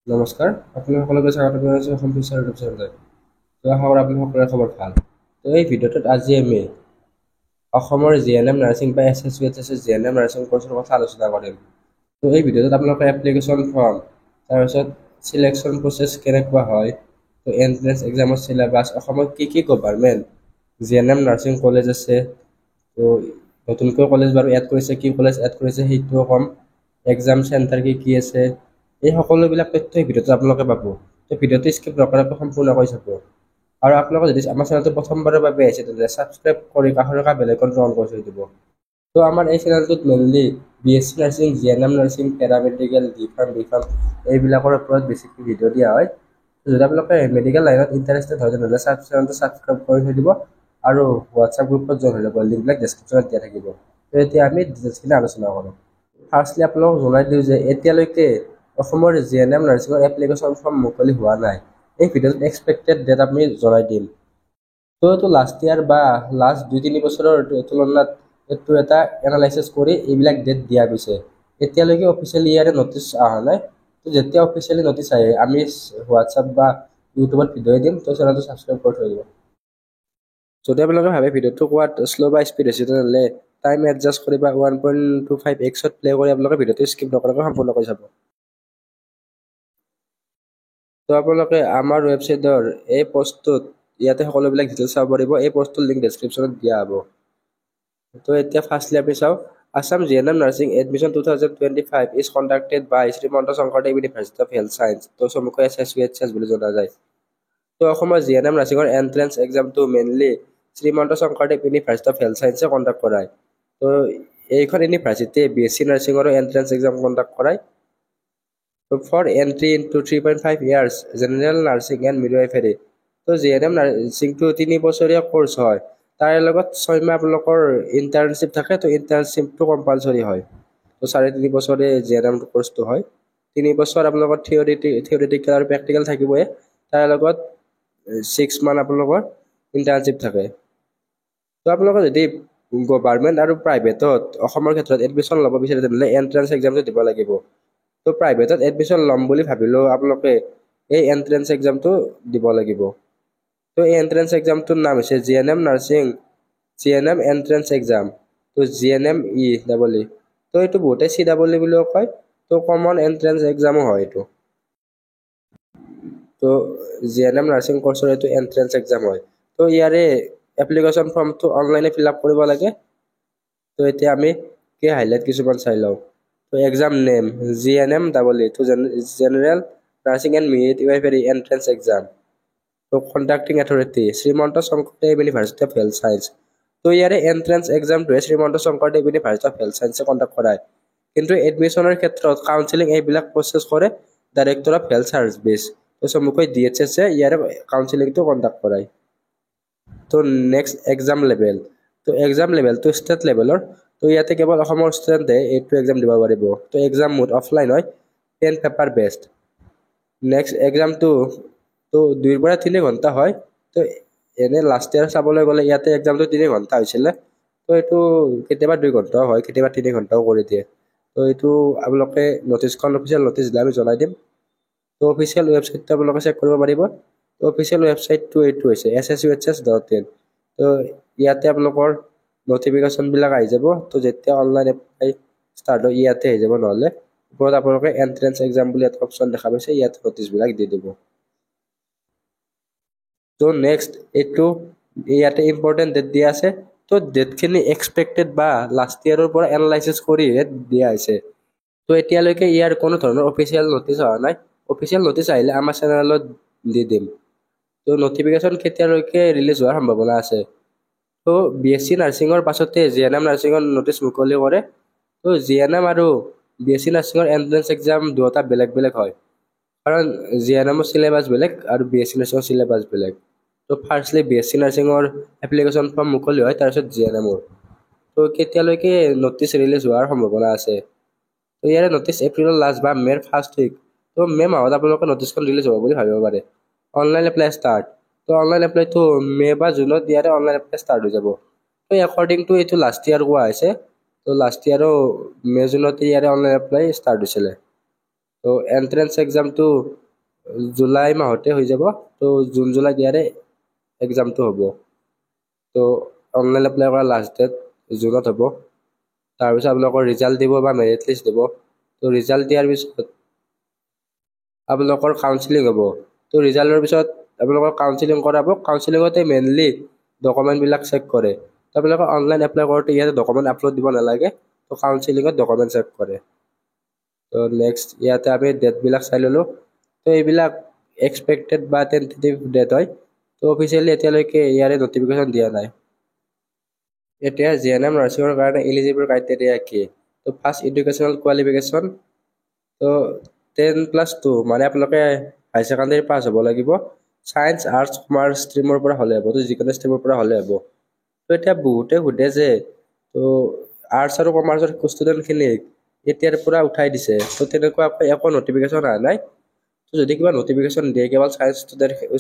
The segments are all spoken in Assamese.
নমস্কাৰ, আপুনি সকলোকে স্বাগত জনাইছোঁ অসম ফিচাৰ ইউটিউব চেনেললৈ। তো আশা কৰোঁ আপুনি সকলোৰে খবৰ ভাল। তো এই ভিডিঅ'টোত আজি আমি অসমৰ জিএনএম নাৰ্ছিং বা SSVHS জিএনএম নাৰ্ছিং কৰ্চৰ কথা আলোচনা কৰিম। তো এই ভিডিঅ'টোত আপোনালোকে এপ্লিকেশ্যন ফৰ্ম, তাৰপিছত চিলেকশ্যন প্ৰচেছ কেনেকুৱা হয়, তো এণ্ট্ৰেন্স এক্সামৰ চিলেবাছ, অসমত কি গভৰ্ণমেণ্ট জিএনএম নাৰ্ছিং কলেজ আছে, তো নতুনকৈ কলেজ বাৰু এড কৰিছে, কি কলেজ এড কৰিছে সেইটোও ক'ম, এক্সাম চেণ্টাৰ কি আছে, এই সকলোবিলাক তথ্য এই ভিডিঅ'টো আপোনালোকে পাব। তো ভিডিঅ'টো স্কিপ নকৰাকৈ সম্পূৰ্ণকৈ চাব। আৰু আপোনালোকে যদি আমাৰ চেনেলটো প্ৰথমবাৰৰ বাবে আহিছে তেন্তে ছাবস্ক্ৰাইব কৰি কাষৰ থকা বেল আইকনটো অন কৰি থৈ দিব। তো আমাৰ এই চেনেলটোত mainly BSc nursing, GNM nursing, paramedical, B pharm এইবিলাকৰ ওপৰত বেছিকৈ ভিডিঅ' দিয়া হয়। যদি আপোনালোকে মেডিকেল লাইনত ইণ্টাৰেষ্টেড হয় তেনেহ'লে চেনেলটো ছাবস্ক্ৰাইব কৰি থৈ দিব আৰু হোৱাটছআপ গ্ৰুপত জইন হৈ যাব, লিংকবিলাক ডেছক্ৰিপশ্যনত দিয়া থাকিব। তো এতিয়া আমি ডিটেইলছখিনি আলোচনা কৰোঁ। ফাৰ্ষ্টলি আপোনালোকক জনাই দিওঁ যে এতিয়ালৈকে অসমৰ জিএনএম নাৰ্ছিঙৰ এপ্লিকেশ্যন ফৰ্ম মুকলি হোৱা নাই। এই ভিডিঅ'ত এক্সপেক্টেড ডেট আমি জনাই দিম। তো এইটো লাষ্ট ইয়াৰ বা লাষ্ট 2-3 বছৰৰ তুলনাত এইটো এটা এনালাইচিছ কৰি এইবিলাক ডেট দিয়া গৈছে। এতিয়ালৈকে অফিচিয়েলি ইয়াৰে নটিছ অহা নাই। তো যেতিয়া অফিচিয়েলি নটিছ আহে আমি হোৱাটছআপ বা ইউটিউবত ভিডিঅ' দিম, তো চেনেলটো ছাবস্ক্ৰাইব কৰি থৈ দিব। যদি আপোনালোকে ভাবে ভিডিঅ'টো কোৱাত শ্ল' বা স্পীড হৈছে তেনেহ'লে টাইম এডজাষ্ট কৰি বা 1.25x প্লে কৰি আপোনালোকে ভিডিঅ'টো স্কিপ নকৰাকৈ সম্পূৰ্ণ কৰি চাব। তো আপোনালোকে আমাৰ ৱেবছাইটৰ এই পষ্টটোত ইয়াতে সকলোবিলাক ডিটেইলছ চাব পাৰিব। এই পষ্টটোৰ লিংক ডেছক্ৰিপশ্যনত দিয়া হ'ব। তো এতিয়া ফাৰ্ষ্টলি আমি চাওঁ, Assam GNM nursing admission 2025 is conducted by Srimanta Sankardev university of health science, তো চমুকৈ SSVHS বুলি জনা যায়। তো অসমৰ জিএনএম নাৰ্ছিঙৰ এণ্ট্ৰেন্স এক্সামটো mainly Srimanta Sankardev university of health ছায়েন্সে কণ্ডাক্ট কৰায়। তো এইখন ইউনিভাৰ্চিটিয়ে BSc নাৰ্ছিঙৰো এণ্ট্ৰেন্স এক্সাম কণ্ডাক্ট কৰায়। For entry into 3.5 years general nursing and midwifery, তো জিএনএম নাৰ্ছিংটো 3 বছৰীয়া কোৰ্চ হয়। তাৰ লগত 6 মাহ আপোনালোকৰ ইণ্টাৰ্ণশ্বিপ থাকে, তো ইণ্টাৰ্ণশ্বিপটো কম্পালচৰি হয়। তো 3.5 বছৰে জিএনএম কোৰ্চটো হয়। 3 বছৰ আপোনালোকৰ থিয়ৰিটিকেল আৰু প্ৰেক্টিকেল থাকিবই, তাৰ লগত 6 মান্থ আপোনালোকৰ ইণ্টাৰ্ণশ্বিপ থাকে। তো আপোনালোকে যদি গভৰ্ণমেণ্ট আৰু প্ৰাইভেটত অসমৰ ক্ষেত্ৰত এডমিশ্যন ল'ব বিচাৰে তেনেহ'লে এণ্ট্ৰেন্স এক্সামটো দিব লাগিব। তো প্ৰাইভেটত এডমিশ্যন ল'ম বুলি ভাবিলেও আপোনালোকে এই এণ্ট্ৰেন্স এক্সামটো দিব লাগিব। তো এই এণ্ট্ৰেন্স এক্সামটোৰ নাম হৈছে GNM nursing GNM entrance exam, তো GNME ডাবল ই। তো এইটো বহুতে CEE বুলিও কয়। তো কমন এণ্ট্ৰেন্স এক্সামো হয় এইটো। তো জিএনএম নাৰ্ছিং কৰ্চৰ এইটো এণ্ট্ৰেন্স এক্সাম হয়। তো ইয়াৰে এপ্লিকেশ্যন ফৰ্মটো অনলাইনে ফিল আপ কৰিব লাগে। তো এতিয়া আমি হাইলাইট কিছুমান চাই লওঁ। তো এক্সাম নেম GNME, তো general nursing and midwifery entrance exam. তো conducting authority Srimanta Sankardev university of health science. তো ইয়াৰে এণ্ট্ৰেন্স এক্সামটোৱে Srimanta Sankardev university of health ছায়েন্সে কণ্ডাক্ট কৰায়। কিন্তু এডমিশ্যনৰ ক্ষেত্ৰত কাউন্সেলিং এইবিলাক প্ৰচেছ কৰে ডাইৰেক্টৰ অফ হেল্থ ছাৰ্ভিচ, তো চমুকৈ DHS ইয়াৰে কাউন্সেলিংটো কণ্ডাক্ট কৰায়। তো নেক্সট এক্সাম লেভেল, তো এক্সাম লেভেলটো ষ্টেট লেভেলৰ। তো ইয়াতে কেৱল অসমৰ ষ্টুডেণ্টে এইটো এক্সাম দিব পাৰিব। তো এক্সাম মোড অফলাইন হয়, 10 পেপাৰ বেষ্ট। নেক্সট এক্সামটো তো 2 পৰা 3 ঘণ্টা হয়। তো এনে লাষ্ট ইয়াৰ চাবলৈ গ'লে ইয়াতে এক্সামটো 3 ঘণ্টা হৈছিলে। তো এইটো কেতিয়াবা 2 ঘণ্টাও হয়, কেতিয়াবা 3 ঘণ্টাও কৰি দিয়ে। তো এইটো আপোনালোকে নটিছখন অফিচিয়েল নটিছ দিলে আমি জনাই দিম। তো অফিচিয়েল ৱেবছাইটটো আপোনালোকে চেক কৰিব পাৰিব। তো অফিচিয়েল ৱেবছাইটটো এইটো হৈছে SSVHS.in। তো ইয়াতে আপোনালোকৰ নটিফিকেশ্যনবিলাক আহি যাব। তো যেতিয়া অনলাইন এপ্লাই ষ্টাৰ্ট হয় ইয়াতে আহি যাব, নহ'লে ওপৰত আপোনালোকে এণ্ট্ৰেন্স এক্সাম বুলি এটা অপশ্যন দেখা পাইছে, ইয়াতে নটিছবিলাক দি দিব। তো নেক্সট এইটো ইয়াতে ইম্পৰ্টেণ্ট ডেট দিয়া আছে। তো ডেটখিনি এক্সপেক্টেড বা লাষ্ট ইয়াৰৰ পৰা এনালাইচিছ কৰিহে দিয়া হৈছে। তো এতিয়ালৈকে ইয়াৰ কোনো ধৰণৰ অফিচিয়েল নটিছ অহা নাই। অফিচিয়েল নটিছ আহিলে আমাৰ চেনেলত দি দিম। তো নটিফিকেশ্যন কেতিয়ালৈকে ৰিলিজ হোৱাৰ সম্ভাৱনা আছে। তো BSc নাৰ্ছিঙৰ পাছতে জিএনএম নাৰ্ছিঙৰ নটিছ মুকলি কৰে। তো জিএনএম আৰু BSc নাৰ্ছিঙৰ এণ্ট্ৰেন্স এক্সাম দুয়োটা বেলেগ বেলেগ হয়, কাৰণ জিএনএমৰ চিলেবাছ বেলেগ আৰু BSc নাৰ্ছিঙৰ চিলেবাছ বেলেগ। তো ফাৰ্ষ্টলি BSc নাৰ্ছিঙৰ এপ্লিকেশ্যন ফৰ্ম মুকলি হয়, তাৰপিছত জিএনএমৰ। তো কেতিয়ালৈকে নটিছ ৰিলিজ হোৱাৰ সম্ভাৱনা আছে। তো ইয়াৰে নটিছ এপ্ৰিলৰ লাষ্ট বা মে'ৰ ফাৰ্ষ্ট উইক। তো মে' মাহত আপোনালোকে নটিছখন ৰিলিজ হ'ব বুলি ভাবিব পাৰে। অনলাইন এপ্লাই ষ্টাৰ্ট, তো অনলাইন এপ্লাইটো মে' বা জুনত ইয়াৰে অনলাইন এপ্লাই ষ্টাৰ্ট হৈ যাব। তো একৰ্ডিং টু এইটো লাষ্ট ইয়াৰ কোৱা হৈছে। তো লাষ্ট ইয়াৰো মে' জুনতে ইয়াৰে অনলাইন এপ্লাই ষ্টাৰ্ট হৈছিলে। তো তো এন্ট্ৰেন্স এক্সামটো জুলাই মাহতে হৈ যাব। তো জুন জুলাই ইয়াৰে এক্সামটো হ'ব। তো অনলাইন এপ্লাই কৰা লাষ্ট ডেট জুনত হ'ব। তাৰপিছত আপোনালোকৰ ৰিজাল্ট দিব বা মেৰিট লিষ্ট দিব। তো ৰিজাল্ট দিয়াৰ পিছত আপোনালোকৰ কাউন্সিলিং হ'ব। তো ৰিজাল্টৰ পিছত আপোনালোকৰ কাউন্সিলিং কৰাব। কাউন্সিলিঙতে মেইনলি ডকুমেণ্টবিলাক চেক কৰে। তো আপোনালোকৰ অনলাইন এপ্লাই কৰোঁতে ইয়াতে ডকুমেণ্ট আপলোড দিব নালাগে। তো কাউন্সিলিঙত ডকুমেণ্ট চেক কৰে। তো নেক্সট ইয়াতে আমি ডেটবিলাক চাই ল'লোঁ। তো এইবিলাক এক্সপেক্টেড বা টেণ্টেটিভ ডেট হয়। তো অফিচিয়েলি এতিয়ালৈকে ইয়াৰে নটিফিকেশ্যন দিয়া নাই। এতিয়া জিএনএম নাৰ্ছিঙৰ কাৰণে এলিজিবল ক্ৰাইটেৰিয়া কি? তো ফাৰ্ষ্ট এডুকেশ্যনেল কোৱালিফিকেশ্যন। তো 10+2 মানে আপোনালোকে হাই ছেকেণ্ডেৰী পাছ হ'ব লাগিব। ছায়েন্স আৰ্টছ কমাৰ্চ ষ্ট্ৰীমৰ পৰা হ'লে হ'ব। তো যিকোনো ষ্ট্ৰীমৰ পৰা হ'লে হ'ব। তো এতিয়া বহুতে সোধে যে তো আৰ্টছ আৰু কমাৰ্চৰ ষ্টুডেণ্টখিনিক এতিয়াৰ পৰা উঠাই দিছে। তো তেনেকুৱা একো নটিফিকেশ্যন অহা নাই। তো যদি কিবা নটিফিকেশ্যন দিয়ে কেৱল ছায়েন্স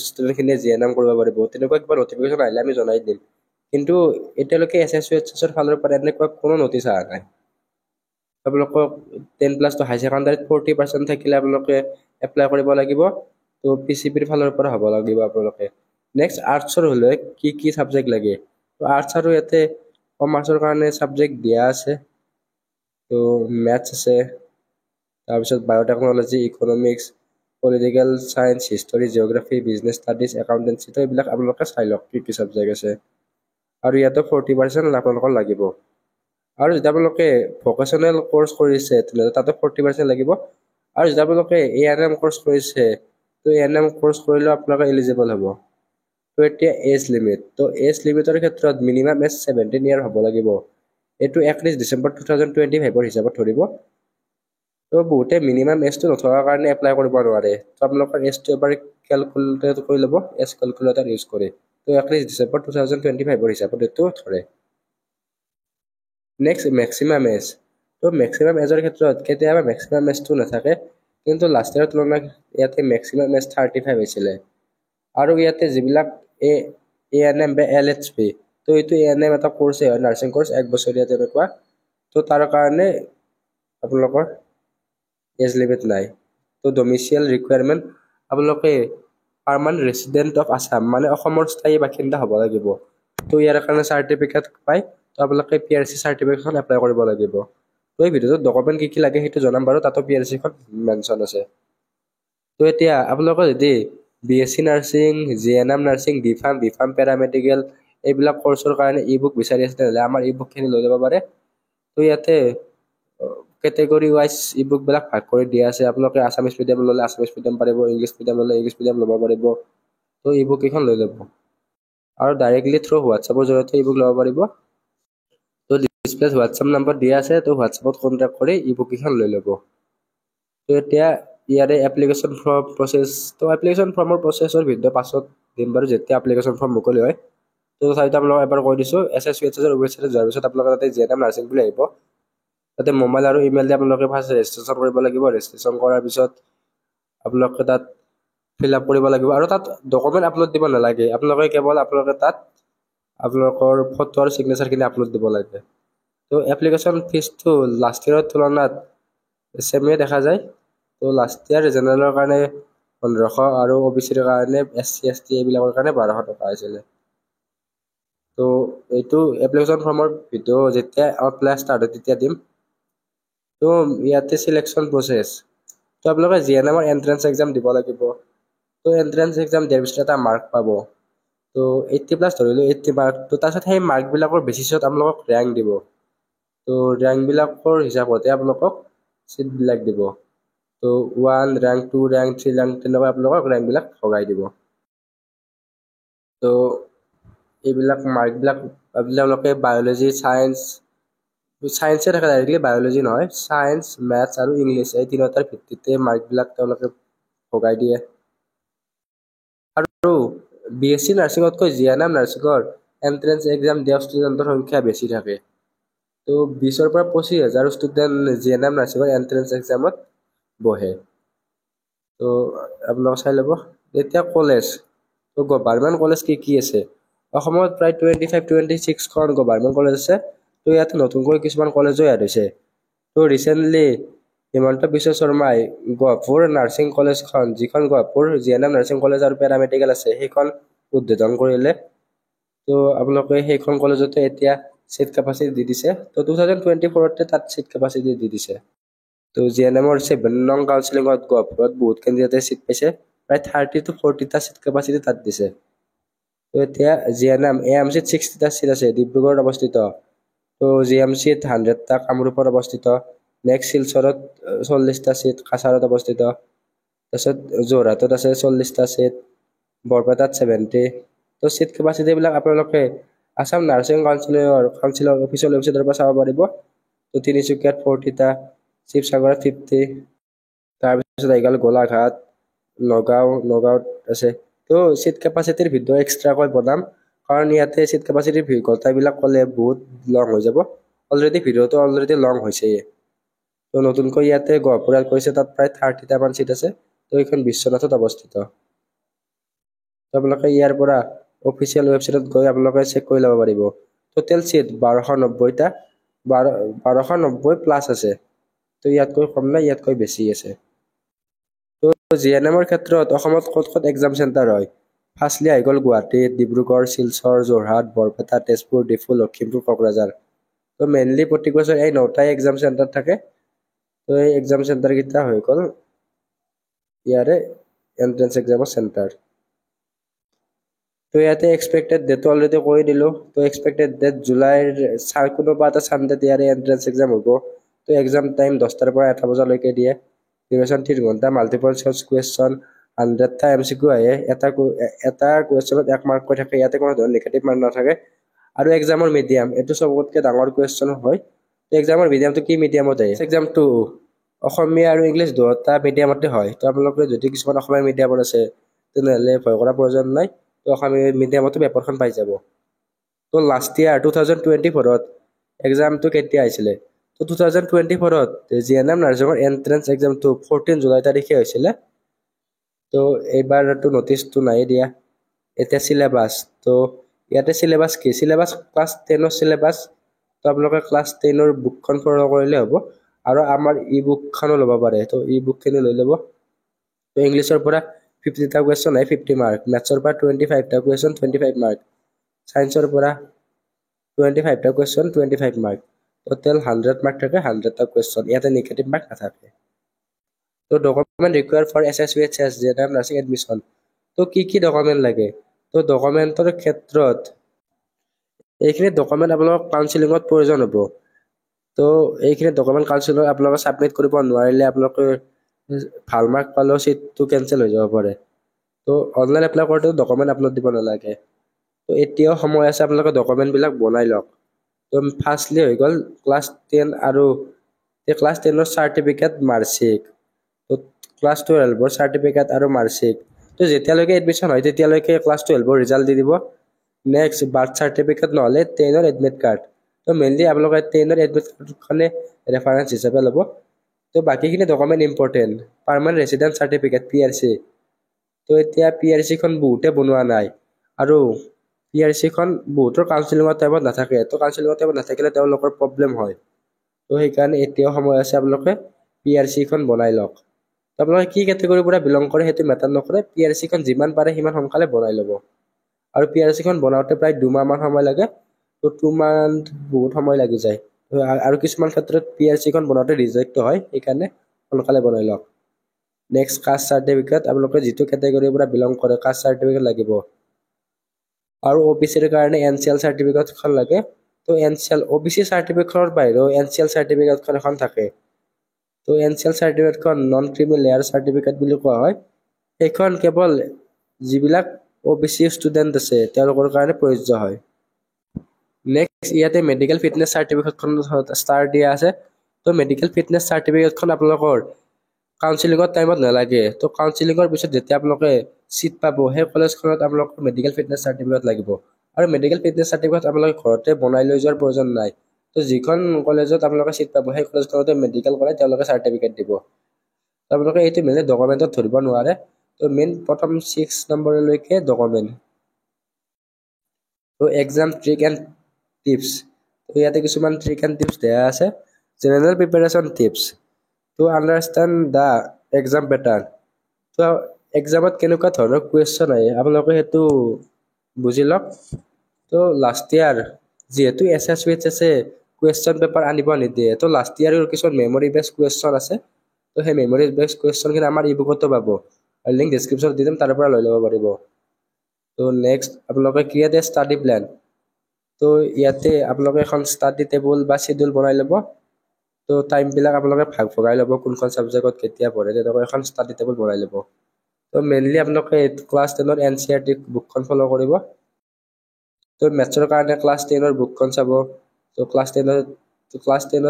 ষ্টুডেণ্টখিনিয়ে জিএনএম কৰিব পাৰিব। তেনেকুৱা কিবা নটিফিকেশ্যন আহিলে আমি জনাই দিম। কিন্তু এতিয়ালৈকে SSUHSৰ ফালৰ পৰা এনেকুৱা কোনো নটিচ অহা নাই। আপোনালোকক 10+2 হাই ছেকেণ্ডাৰীত 40% থাকিলে আপোনালোকে এপ্লাই কৰিব লাগিব। তো PCBৰ ফালৰ পৰা হ'ব লাগিব আপোনালোকে। নেক্সট আৰ্টছৰ হ'লে কি কি ছাবজেক্ট লাগে? তো আৰ্টছ আৰু ইয়াতে কমাৰ্চৰ কাৰণে ছাবজেক্ট দিয়া আছে। তো মেথছ আছে, তাৰপিছত biotechnology, economics, political science, history, geography, business studies, accountancy. তো এইবিলাক আপোনালোকে চাই লওক কি কি ছাবজেক্ট আছে। আৰু ইয়াতে 40% আপোনালোকৰ লাগিব। আৰু যেতিয়া আপোনালোকে ভকেশ্যনেল কোৰ্চ কৰিছে তেনেহ'লে তাতে 40% লাগিব। আৰু যেতিয়া আপোনালোকে ANM কোৰ্চ কৰিছে তো ANM কোৰ্চ কৰিলেও আপোনালোকে এলিজিবল হ'ব। তো এতিয়া এজ লিমিট। তো এজ লিমিটৰ ক্ষেত্ৰত মিনিমাম এজ 17 ইয়াৰ হ'ব লাগিব। এইটো 31 ডিচেম্বৰ 2025 হিচাপত ধৰিব। তো বহুতে মিনিমাম এজটো নথকাৰ কাৰণে এপ্লাই কৰিব নোৱাৰে। তো আপোনালোকৰ এজটো এবাৰ কেলকুলেট কৰি ল'ব, এজ কেলকুলেটাৰ ইউজ কৰি। তো 31 ডিচেম্বৰ 2025 হিচাপত এইটো ধৰে। Next maximum age. তো মেক্সিমাম এজৰ ক্ষেত্ৰত কেতিয়াবা মেক্সিমাম এজটো নাথাকে, কিন্তু লাষ্ট ইয়াৰৰ তুলনাত ইয়াতে মেক্সিমাম এজ 35 হৈছিলে। আৰু ইয়াতে যিবিলাক ANM বা LHP, তো এইটো ANM এটা কোৰ্চে হয়, নাৰ্ছিং কোৰ্চ 1 বছৰীয়া তেনেকুৱা। তো তাৰ কাৰণে আপোনালোকৰ এজ লিমিট নাই। তো ডমিচিয়েল ৰিকুৱাৰমেণ্ট, আপোনালোকে পাৰ্মানেণ্ট ৰেচিডেণ্ট অফ আছাম মানে অসমৰ স্থায়ী বাসিন্দা হ'ব লাগিব। তো ইয়াৰ কাৰণে চাৰ্টিফিকেট পায়। তো আপোনালোকে PRC চাৰ্টিফিকেটখন এপ্লাই কৰিব লাগিব। তো এই ভিডিঅ'টোত ডকুমেণ্ট কি কি লাগে সেইটো জনাম বাৰু, তাতো PRCখন মেনশ্যন আছে। তো এতিয়া আপোনালোকৰ যদি BSc nursing, GNM nursing, B.Pharm paramedical এইবিলাক কোৰ্চৰ কাৰণে ই-বুক বিচাৰি আছে তেনেহ'লে আমাৰ ই-বুকখিনি লৈ ল'ব পাৰে। তো ইয়াতে কেটেগৰী ৱাইজ ই-বুকবিলাক ভাগ কৰি দিয়া আছে। আপোনালোকে আছামিছ মিডিয়াম ল'লে আছামিছ মিডিয়াম পাৰিব, ইংলিছ মিডিয়াম ল'লে ইংলিছ মিডিয়াম ল'ব পাৰিব। তো ই-বুক কেইখন লৈ ল'ব। আৰু ডাইৰেক্টলি থ্ৰু হোৱাটছআপৰ জৰিয়তে ই-বুক ল'ব পাৰিব। তো ডিছপ্লেত হোৱাটছআপ নম্বৰ দিয়া আছে। তো হোৱাটছআপত কণ্টেক্ট কৰি ই-বুক কেইখন লৈ ল'ব। তো এতিয়া ইয়াৰে এপ্লিকেশ্যন ফৰ্ম প্ৰচেছ। তো এপ্লিকেশ্যন ফৰ্মৰ প্ৰচেছৰ ভিডিঅ' পাছত দিম বাৰু, যেতিয়া এপ্লিকেশ্যন ফৰ্ম মুকলি হয়। তো তথাপিতো আপোনালোকক এবাৰ কৈ দিছোঁ, SSUHSৰ ৱেবছাইটত যোৱাৰ পিছত আপোনালোকে তাতে GNM নাৰ্ছিং বুলি আহিব। তাতে মোবাইল আৰু ইমেইল দি আপোনালোকে ফাৰ্ষ্ট ৰেজিষ্ট্ৰেশ্যন কৰিব লাগিব। ৰেজিষ্ট্ৰেশ্যন কৰাৰ পিছত আপোনালোকে তাত ফিল আপ কৰিব লাগিব। আৰু তাত ডকুমেণ্ট আপলোড দিব নালাগে। আপোনালোকে তাত আপোনালোকৰ ফটো আৰু ছিগনেচাৰখিনি আপলোড দিব লাগে। তো এপ্লিকেশ্যন ফিজটো লাষ্ট ইয়াৰৰ তুলনাত ছেমে দেখা যায়। তো লাষ্ট ইয়াৰ জেনেৰেলৰ কাৰণে 1500 আৰু OBCৰ কাৰণে SC ST এইবিলাকৰ কাৰণে 1200 টকা হৈছিলে। তো এইটো এপ্লিকেশ্যন ফৰ্মৰ ভিডিঅ' যেতিয়া এপ্লাই ষ্টাৰ্ট হয় তেতিয়া দিম। তো ইয়াতে চিলেকশ্যন প্ৰচেছ। তো আপোনালোকে GNMৰ এণ্ট্ৰেন্স এক্সাম দিব লাগিব। তো এণ্ট্ৰেন্স এক্সাম দিয়াৰ পিছত এটা মাৰ্ক পাব। তো 80+ ধৰিলোঁ 80 মাৰ্ক। তো তাৰপিছত সেই মাৰ্কবিলাকৰ বেচিছত আপোনালোকক ৰেংক দিব। তো ৰেংকবিলাকৰ হিচাপতে আপোনালোকক ছিটবিলাক দিব। তো 1 ৰেংক, 2 ৰেংক, 3 ৰেংক তেনেকৈ আপোনালোকক ৰেংকবিলাক ভগাই দিব। তো এইবিলাক মাৰ্কবিলাক আপোনালোকে বায়'লজি, ছায়েন্সে থাকে, ডাইৰেক্টলি বায়'লজি নহয়, ছায়েন্স, মেথছ আৰু ইংলিছ এই তিনিটাৰ ভিত্তিতে মাৰ্কবিলাক তেওঁলোকে ভগাই দিয়ে। আৰু BSc নাৰ্ছিঙতকৈ GNM নাৰ্ছিঙৰ এণ্ট্ৰেন্স এক্সাম দিয়া ষ্টুডেণ্টৰ সংখ্যা বেছি থাকে। তো 20,000 পৰা 25,000 ষ্টুডেণ্ট GNM নাৰ্ছিঙৰ এণ্ট্ৰেন্স এক্সামত বহে। তো আপোনালোকে চাই ল'ব। এতিয়া কলেজ। তো গভৰ্ণমেণ্ট কলেজ কি কি আছে? অসমত প্ৰায় 25-26খন গভৰ্ণমেণ্ট কলেজ আছে। তো ইয়াতে নতুনকৈ কিছুমান কলেজো এড হৈছে। তো ৰিচেণ্টলি হিমন্ত বিশ্ব শৰ্মাই গহপুৰ নাৰ্ছিং কলেজখন যিখন গহপুৰ জিএনএম নাৰ্ছিং কলেজ আৰু পেৰামেডিকেল আছে সেইখন উদ্বোধন কৰিলে। তো আপোনালোকে সেইখন কলেজতে এতিয়া সিট কেপাচিটি দি দিছে। তো 2024 তাত সিট কেপাচিটি দি দিছে। তো জিএনএমৰ 7 নং কাউন্সিলিঙত গহপুৰত বহুত কেণ্ডিডেটে সিট পাইছে, প্ৰায় 30 to 40টা সিট কেপাচিটি তাত দিছে। তো এতিয়া জিএনএম এএমচিত 60টা সিট আছে, ডিব্ৰুগড়ত অৱস্থিত। তো জিএমচিত 100টা, কামৰূপত অৱস্থিত। নেক্সট শিলচৰত 40টা সিট, কাছাৰত অৱস্থিত। তাৰপিছত যোৰহাটত আছে 40টা সিট, বৰপেটাত 70। তো সিট কেপাচিটিবিলাক আপোনালোকে আছাম নাৰ্ছিং কাউন্সিলৰ অফিচিয়েল ৱেবছাইটৰ পৰা চাব পাৰিব। তো তিনিচুকীয়াত 40টা, শিৱসাগৰত 50, তাৰপিছত আহি গ'ল গোলাঘাট, নগাঁৱত আছে। তো সিট কেপাচিটিৰ ভিডিঅ' এক্সট্ৰাকৈ বনাম, কাৰণ ইয়াতে সিট কেপাচিটিৰ গোটাইবিলাক ক'লে বহুত লং হৈ যাব। ভিডিঅ'টো অলৰেডি লং হৈছে। তো নতুনকৈ ইয়াতে গহপুৰত কৈছে তাত প্ৰায় 30টা মান সিট আছে। তো এইখন বিশ্বনাথত অৱস্থিত। তো আপোনালোকে ইয়াৰ পৰা অফিচিয়েল ৱেবছাইটত গৈ আপোনালোকে চেক কৰি ল'ব পাৰিব। টোটেল সিট 1290টা, 1290 প্লাছ আছে। তো ইয়াতকৈ কম নাই, ইয়াতকৈ বেছি আছে। তো জিএনএমৰ ক্ষেত্ৰত অসমত ক'ত ক'ত এক্সাম চেণ্টাৰ হয়? ফাৰ্ষ্টলি আহি গ'ল গুৱাহাটীত, ডিব্ৰুগড়, শিলচৰ, যোৰহাট, বৰপেটা, তেজপুৰ, ডিফু, লখিমপুৰ, কোকৰাঝাৰ। তো মেইনলি প্ৰত্যেক বছৰ এই 9টাই এক্সাম চেণ্টাৰ থাকে। তো এই এক্সাম চেণ্টাৰকেইটা হৈ গ'ল ইয়াৰে এণ্ট্ৰেন্স এক্সামৰ চেণ্টাৰ। তো ইয়াতে এক্সপেক্টেড ডেটটো অলৰেডি কৈ দিলোঁ। তো এক্সপেক্টেড ডেট জুলাইৰ কোনোবা এটা ছানডেত ইয়াৰে এণ্ট্ৰেন্স এক্সাম হ'ব। তো এক্সাম টাইম 10টাৰ পৰা 1টা বজালৈকে দিয়ে। ডিউৰেশ্যন 3 ঘণ্টা, মাল্টিপল চইচ কুৱেশ্যন, 100টা MCQ আহে। এটা কুৱেশ্যনত 1 মাৰ্ককৈ থাকে, ইয়াতে কোনো ধৰণৰ নিগেটিভ মাৰ্ক নাথাকে। আৰু এক্সামৰ মিডিয়াম, এইটো চবতকৈ ডাঙৰ কুৱেশ্যন হয়। তো এক্সামৰ মিডিয়ামটো কি মিডিয়ামত আহে? এক্সামটো অসমীয়া আৰু ইংলিছ দুয়োটা মিডিয়ামতে হয়। তো আপোনালোকে যদি কিছুমান অসমীয়া মিডিয়ামত আছে তেনেহ'লে ভয় কৰাৰ প্ৰয়োজন নাই। তো অসমীয়া মিডিয়ামতো পেপাৰখন পাই যাব। তো লাষ্ট ইয়াৰ 2024ত এক্সামটো কেতিয়া আহিছিলে? তো 2024ত জিএনএম নাৰ্ছিঙৰ এণ্ট্ৰেন্স এক্সামটো 14 জুলাই তাৰিখে হৈছিলে। তো এইবাৰতো নটিচটো নাই দিয়া। এতিয়া চিলেবাছ, তো ইয়াতে চিলেবাছ কি? চিলেবাছ ক্লাছ 10ৰ চিলেবাছ। তো আপোনালোকে ক্লাছ 10ৰ বুকখন ফ'ল' কৰিলে হ'ব, আৰু আমাৰ ই বুকখনো ল'ব পাৰে। তো ই বুকখিনি লৈ ল'ব। তো ইংলিছৰ পৰা 50টা কুৱেশ্যন আহে, 50 মাৰ্ক। মেথছৰ পৰা 25টা কুৱেশ্যন, 25 মাৰ্ক। ছায়েন্সৰ পৰা 25টা কুৱেশ্যন, 25 মাৰ্ক। টোটেল 100 মাৰ্ক থাকে, 100টা কুৱেশ্যন। ইয়াতে নিগেটিভ মাৰ্ক নাথাকে। তো document required for SSVHS GNM nursing admission. তো কি ডকুমেণ্ট লাগে? তো ডকুমেণ্টৰ ক্ষেত্ৰত এইখিনি ডকুমেণ্ট আপোনালোকক কাউন্সিলিঙত প্ৰয়োজন হ'ব। তো এইখিনি ডকুমেণ্ট কাউন্সিলত আপোনালোকে ছাবমিট কৰিব নোৱাৰিলে আপোনালোকে ভাল মাৰ্ক পালেও চিটটো কেঞ্চেল হৈ যাব পাৰে। তো অনলাইন এপ্লাই কৰোঁতে ডকুমেণ্ট আপলোড দিব নালাগে। তো এতিয়াও সময় আছে, আপোনালোকে ডকুমেণ্টবিলাক বনাই লওক। তো ফাৰ্ষ্টলি হৈ গ'ল ক্লাছ 10 আৰু ক্লাছ 10ৰ চাৰ্টিফিকেট, মাৰ্কশ্বিট। তো ক্লাছ 12ৰ চাৰ্টিফিকেট আৰু মাৰ্কশ্বিট। তো যেতিয়ালৈকে এডমিশ্যন হয় তেতিয়ালৈকে ক্লাছ 12ৰ ৰিজাল্ট দি দিব। নেক্সট বাৰ্থ চাৰ্টিফিকেট নহ'লে 10ৰ এডমিট কাৰ্ড। তো মেইনলি আপোনালোকে 10ৰ এডমিট কাৰ্ডখনে ৰেফাৰেঞ্চ হিচাপে ল'ব। তো বাকীখিনি document important. Permanent resident certificate PRC। তো এতিয়া PRCখন বহুতে বনোৱা নাই, আৰু PRCখন বহুতৰ কাউন্সিলিঙৰ টাইমত নাথাকে। তো কাউন্সিলিঙৰ টাইমত নাথাকিলে তেওঁলোকৰ প্ৰব্লেম হয়। তো সেইকাৰণে এতিয়াও সময় আছে, আপোনালোকে PRCখন বনাই লওক। তো আপোনালোকে কি কেটেগৰীৰ পৰা বিলং কৰে সেইটো মেটাৰ নকৰে, PRCখন যিমান পাৰে সিমান সোনকালে বনাই ল'ব। আৰু PRCখন বনাওঁতে প্ৰায় 2 মাহমান সময় লাগে। তো 2 মান্থ বহুত সময় লাগি যায়। আৰু কিছুমান ক্ষেত্ৰত PRCখন বনাওঁতে ৰিজেক্ট হয়, সেইকাৰণে সোনকালে বনাই লওক। নেক্সট কাষ্ট চাৰ্টিফিকেট, আপোনালোকে যিটো কেটেগৰীৰ পৰা বিলং কৰে কাষ্ট চাৰ্টিফিকেট লাগিব। আৰু OBCৰ কাৰণে NCL চাৰ্টিফিকেটখন লাগে। তো OBC চাৰ্টিফিকেটৰ বাহিৰেও NCL চাৰ্টিফিকেটখন এখন থাকে। তো NCL চাৰ্টিফিকেটখন নন ক্ৰিমি লেয়াৰ চাৰ্টিফিকেট বুলি কোৱা হয়। সেইখন কেৱল যিবিলাক OBC ষ্টুডেণ্ট আছে তেওঁলোকৰ কাৰণে প্ৰযোজ্য হয়। নেক্সট ইয়াতে মেডিকেল ফিটনেছ চাৰ্টিফিকেটখন ষ্টাৰ দিয়া আছে। তো মেডিকেল ফিটনেছ চাৰ্টিফিকেটখন আপোনালোকৰ কাউন্সিলিঙৰ টাইমত নালাগে। তো কাউন্সিলিঙৰ পিছত যেতিয়া আপোনালোকে চিট পাব সেই কলেজখনত আপোনালোকৰ মেডিকেল ফিটনেছ চাৰ্টিফিকেট লাগিব। আৰু মেডিকেল ফিটনেছ চাৰ্টিফিকেট আপোনালোকে ঘৰতে বনাই লৈ যোৱাৰ প্ৰয়োজন নাই। তো যিখন কলেজত আপোনালোকে চিট পাব সেই কলেজখনতে মেডিকেল কৰাই তেওঁলোকে চাৰ্টিফিকেট দিব। আপোনালোকে এইটো মেইনলি ডকুমেণ্টত ধৰিব নোৱাৰে। তো মেইন প্ৰথম 6 নম্বৰলৈকে ডকুমেণ্ট। তো এক্সাম ট্ৰিক এণ্ড টিপছ। তো ইয়াতে কিছুমান ট্ৰিক এণ্ড টিপছ দিয়া আছে। General preparation tips. To understand the exam pattern. তো এক্সামত কেনেকুৱা ধৰণৰ কুৱেশ্যন আহে আপোনালোকে সেইটো বুজি লওক। তো লাষ্ট ইয়াৰ যিহেতু SSVHS কুৱেশ্যন পেপাৰ আনিব নিদিয়ে, তো লাষ্ট ইয়াৰৰ কিছুমান মেমৰি বেছ কুৱেশ্যন আছে। তো সেই মেমৰি বেছ কুৱেশ্যনখিনি আমাৰ ই বুকতো পাব, আৰু লিংক ডিছক্ৰিপশ্যনত দি দিম, তাৰ পৰা লৈ ল'ব পাৰিব। তো নেক্সট আপোনালোকে ক্ৰিয়েট এ ষ্টাডি প্লেন। তো ইয়াতে আপোনালোকে এখন ষ্টাডি টেবুল বা শ্বেডিউল বনাই ল'ব। তো টাইমবিলাক আপোনালোকে ভাগ ভগাই ল'ব, কোনখন ছাবজেক্টত কেতিয়া পঢ়ে, তেনেকৈ এখন ষ্টাডি টেবুল বনাই ল'ব। তো মেইনলি আপোনালোকে ক্লাছ 10ৰ NCERT বুকখন ফ'ল' কৰিব। তো মেথছৰ কাৰণে ক্লাছ 10ৰ বুকখন চাব। তো ক্লাছ 10ত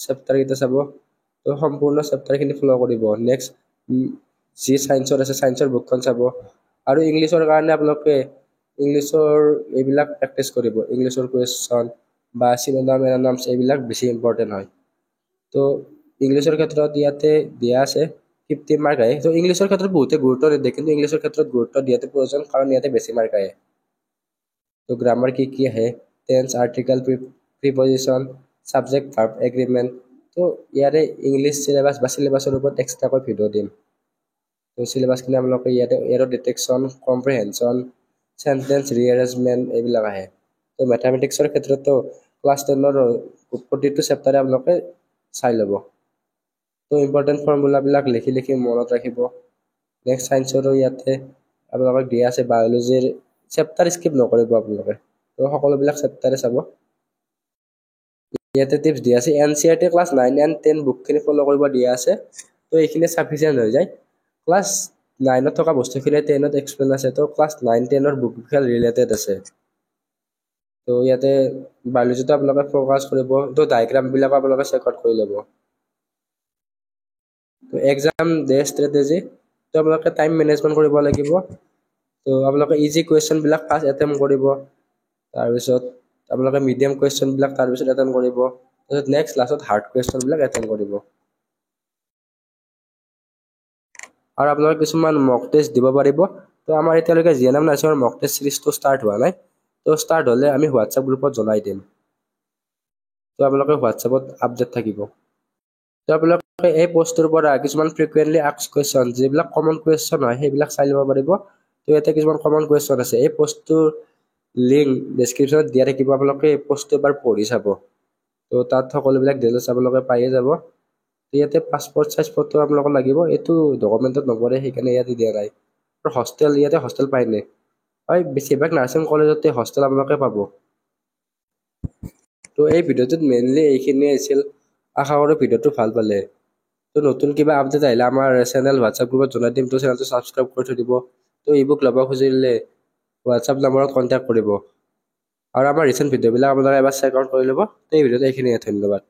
চেপ্টাৰকেইটা চাব। তো সম্পূৰ্ণ চেপ্টাৰখিনি ফ'ল' কৰিব। নেক্সট যি ছায়েন্সৰ আছে ছায়েন্সৰ বুকখন চাব। আৰু ইংলিছৰ কাৰণে আপোনালোকে ইংলিছৰ এইবিলাক প্ৰেক্টিচ কৰিব, ইংলিছৰ কুৱেশ্যন বা চিনোনাম এনানামছ এইবিলাক বেছি ইম্পৰ্টেণ্ট হয়। তো ইংলিছৰ ক্ষেত্ৰত ইয়াতে দিয়া আছে 50 মাৰ্ক আহে। তো ইংলিছৰ ক্ষেত্ৰত বহুতে গুৰুত্ব নিদিয়ে, কিন্তু ইংলিছৰ ক্ষেত্ৰত গুৰুত্ব দিয়াটো প্ৰয়োজন, কাৰণ ইয়াতে বেছি মাৰ্ক আহে। তো গ্ৰামাৰ কি আহে, tense, article, preposition, subject, verb, agreement. তো ইয়াৰে ইংলিছ চিলেবাছ বা চিলেবাছৰ ওপৰত এক্সট্ৰাকৈ ভিডিঅ' দিম। তো চিলেবাছখিনি আপোনালোকে ইয়াতে এৰৰ ডিটেকশ্যন, কম্প্ৰিহেনশ্যন, চেণ্টেন্স ৰিএৰেঞ্জমেণ্ট এইবিলাক আহে। তো মেথামেটিক্সৰ ক্ষেত্ৰতো ক্লাছ 10ৰ প্ৰতিটো চেপ্টাৰে আপোনালোকে চাই ল'ব। তো ইম্পৰ্টেণ্ট ফৰ্মুলাবিলাক লিখি মনত ৰাখিব। নেক্সট ছায়েন্সৰো ইয়াতে আপোনালোকক দিয়া আছে বায়'লজিৰ চেপ্টাৰ স্কিপ নকৰিব আপোনালোকে। তো সকলোবিলাক চেপ্টাৰে চাব। ইয়াতে টিপছ দিয়া আছে NCERT ক্লাছ 9 and 10 বুকখিনি ফ'ল' কৰিব দিয়া আছে। তো এইখিনি ছাফিচিয়েণ্ট হৈ যায়। ক্লাছ 9ত থকা বস্তুখিনি 10ত এক্সপ্লেইন আছে। তো ক্লাছ 9-10ৰ বুকবিলাক ৰিলেটেড আছে। তো ইয়াতে বায়'লজিটো আপোনালোকে ফ'কাছ কৰিব। তো ডায়েগ্ৰামবিলাক আপোনালোকে চেক আউট কৰি ল'ব। তো এক্সাম ডে ষ্ট্ৰেটেজি, তো আপোনালোকে টাইম মেনেজমেণ্ট কৰিব লাগিব। তো আপোনালোকে ইজি কুৱেশ্যনবিলাক ফাৰ্ষ্ট এটেম্প কৰিব, তাৰপিছত আপোনালোকে মিডিয়াম কুৱেশ্যনবিলাক তাৰপিছত এটেম্প কৰিব, তাৰপিছত নেক্সট লাষ্টত হাৰ্ড কুৱেশ্যনবিলাক এটেম্প কৰিব। আৰু আপোনালোকে কিছুমান মক টেষ্ট দিব পাৰিব। তো আমাৰ এতিয়ালৈকে GNM নাৰ্ছিঙৰ মক টেষ্ট চিৰিজটো ষ্টাৰ্ট হোৱা নাই। তো ষ্টাৰ্ট হ'লে আমি হোৱাটছআপ গ্ৰুপত জনাই দিম। তো আপোনালোকে হোৱাটছআপত আপডেট থাকিব। তো আপোনালোকে এই পষ্টটোৰ পৰা কিছুমান ফ্ৰিকুৱেণ্টলি আস্কড কুৱেশ্যন, যিবিলাক কমন কুৱেশ্যন হয় সেইবিলাক চাই ল'ব পাৰিব। তো ইয়াতে কিছুমান কমন কুৱেশ্যন আছে। এই পষ্টটোৰ লিংক ডেছক্ৰিপশ্যনত দিয়া থাকিব, আপোনালোকে এই পষ্টটো এবাৰ পঢ়ি চাব। তো তাত সকলোবিলাক ডিটেইলছ আপোনালোকে পায়ে যাব। ইয়াতে পাছপৰ্ট চাইজ ফটো আপোনালোকক লাগিব, এইটো ডকুমেণ্টত নপৰে, সেইকাৰণে ইয়াতে দিয়া নাই। আৰু হোষ্টেল, ইয়াতে হোষ্টেল পায়নে? হয়, বেছিভাগ নাৰ্ছিং কলেজতে হোষ্টেল আপোনালোকে পাব। তো এই ভিডিঅ'টোত মেইনলি এইখিনিয়ে আছিল। আশা কৰোঁ ভিডিঅ'টো ভাল পালে। তো নতুন কিবা আপডেট আহিলে আমাৰ চেনেল হোৱাটছআপ গ্ৰুপত জনাই দিম। তো চেনেলটো ছাবস্ক্ৰাইব কৰি থৈ দিব। তো ই বুক ল'ব খুজিলে হোৱাটছআপ নম্বৰত কণ্টেক্ট কৰিব। আৰু আমাৰ ৰিচেণ্ট ভিডিঅ'বিলাক আপোনালোকে এবাৰ চেক আউট কৰি ল'ব। তো এই ভিডিঅ'টো এইখিনিয়ে, ধন্যবাদ।